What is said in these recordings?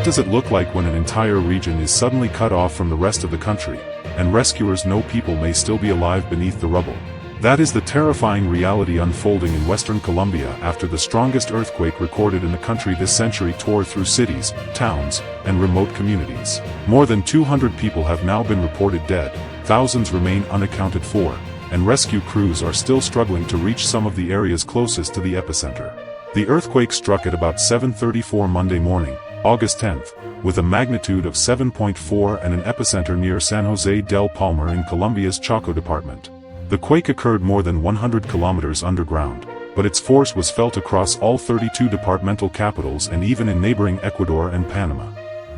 What does it look like when an entire region is suddenly cut off from the rest of the country, and rescuers know people may still be alive beneath the rubble? That is the terrifying reality unfolding in western Colombia after the strongest earthquake recorded in the country this century tore through cities, towns, and remote communities. More than 200 people have now been reported dead, thousands remain unaccounted for, and rescue crews are still struggling to reach some of the areas closest to the epicenter. The earthquake struck at about 7:34 Monday morning, August 10th, with a magnitude of 7.4 and an epicenter near San José del Palmar in Colombia's Chocó department. The quake occurred more than 100 kilometers underground, but its force was felt across all 32 departmental capitals and even in neighboring Ecuador and Panama.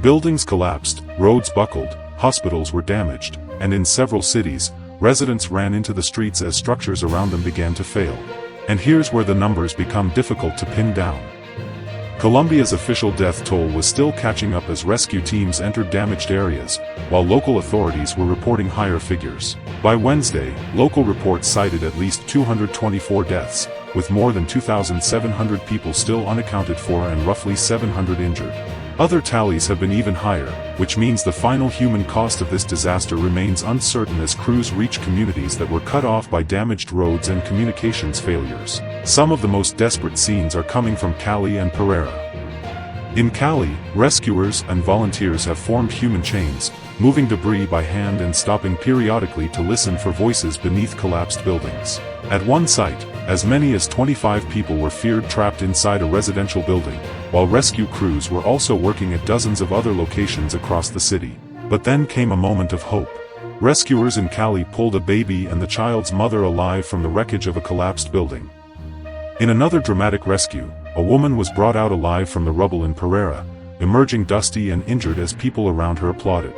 Buildings collapsed, roads buckled, hospitals were damaged, and in several cities, residents ran into the streets as structures around them began to fail. And here's where the numbers become difficult to pin down. Colombia's official death toll was still catching up as rescue teams entered damaged areas, while local authorities were reporting higher figures. By Wednesday, local reports cited at least 224 deaths, with more than 2,700 people still unaccounted for and roughly 700 injured. Other tallies have been even higher, which means the final human cost of this disaster remains uncertain as crews reach communities that were cut off by damaged roads and communications failures. Some of the most desperate scenes are coming from Cali and Pereira. In Cali, rescuers and volunteers have formed human chains, moving debris by hand and stopping periodically to listen for voices beneath collapsed buildings. At one site, as many as 25 people were feared trapped inside a residential building, while rescue crews were also working at dozens of other locations across the city. But then came a moment of hope. Rescuers in Cali pulled a baby and the child's mother alive from the wreckage of a collapsed building. In another dramatic rescue, a woman was brought out alive from the rubble in Pereira, emerging dusty and injured as people around her applauded.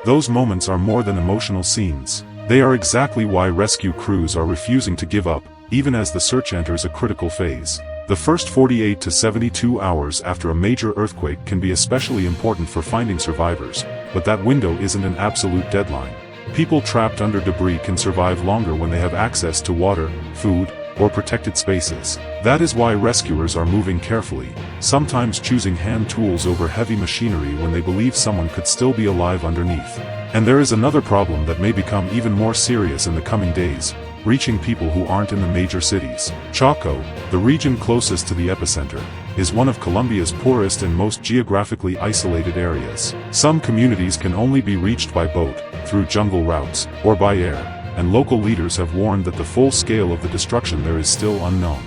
Those moments are more than emotional scenes. They are exactly why rescue crews are refusing to give up, even as the search enters a critical phase. The first 48 to 72 hours after a major earthquake can be especially important for finding survivors, but that window isn't an absolute deadline. People trapped under debris can survive longer when they have access to water, food, or protected spaces. That is why rescuers are moving carefully, sometimes choosing hand tools over heavy machinery when they believe someone could still be alive underneath. And there is another problem that may become even more serious in the coming days: reaching people who aren't in the major cities. Chocó, the region closest to the epicenter, is one of Colombia's poorest and most geographically isolated areas. Some communities can only be reached by boat, through jungle routes, or by air, and local leaders have warned that the full scale of the destruction there is still unknown.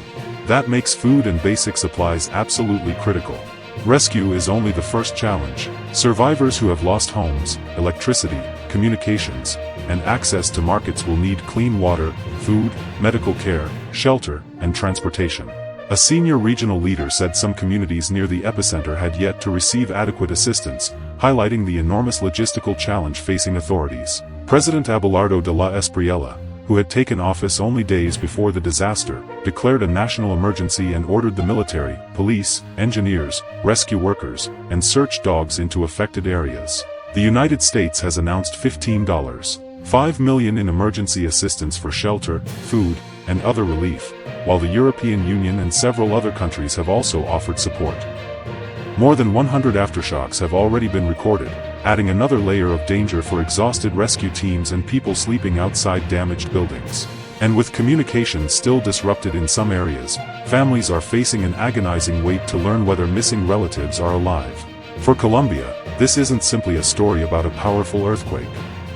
That makes food and basic supplies absolutely critical. Rescue is only the first challenge. Survivors who have lost homes, electricity, communications, and access to markets will need clean water, food, medical care, shelter, and transportation. A senior regional leader said some communities near the epicenter had yet to receive adequate assistance, highlighting the enormous logistical challenge facing authorities. President Abelardo de la Espriella, who had taken office only days before the disaster, declared a national emergency and ordered the military, police, engineers, rescue workers, and search dogs into affected areas. The United States has announced $15.5 million in emergency assistance for shelter, food, and other relief, while the European Union and several other countries have also offered support. More than 100 aftershocks have already been recorded, adding another layer of danger for exhausted rescue teams and people sleeping outside damaged buildings. And with communication still disrupted in some areas, families are facing an agonizing wait to learn whether missing relatives are alive. For Colombia, this isn't simply a story about a powerful earthquake.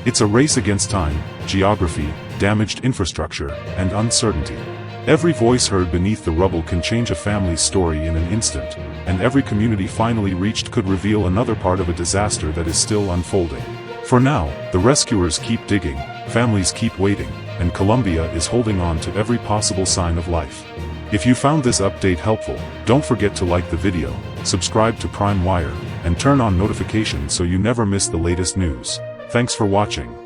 It's a race against time, geography, damaged infrastructure, and uncertainty. Every voice heard beneath the rubble can change a family's story in an instant, and every community finally reached could reveal another part of a disaster that is still unfolding. For now, the rescuers keep digging, families keep waiting, and Colombia is holding on to every possible sign of life. If you found this update helpful, don't forget to like the video, subscribe to Prime Wire, and turn on notifications so you never miss the latest news. Thanks for watching.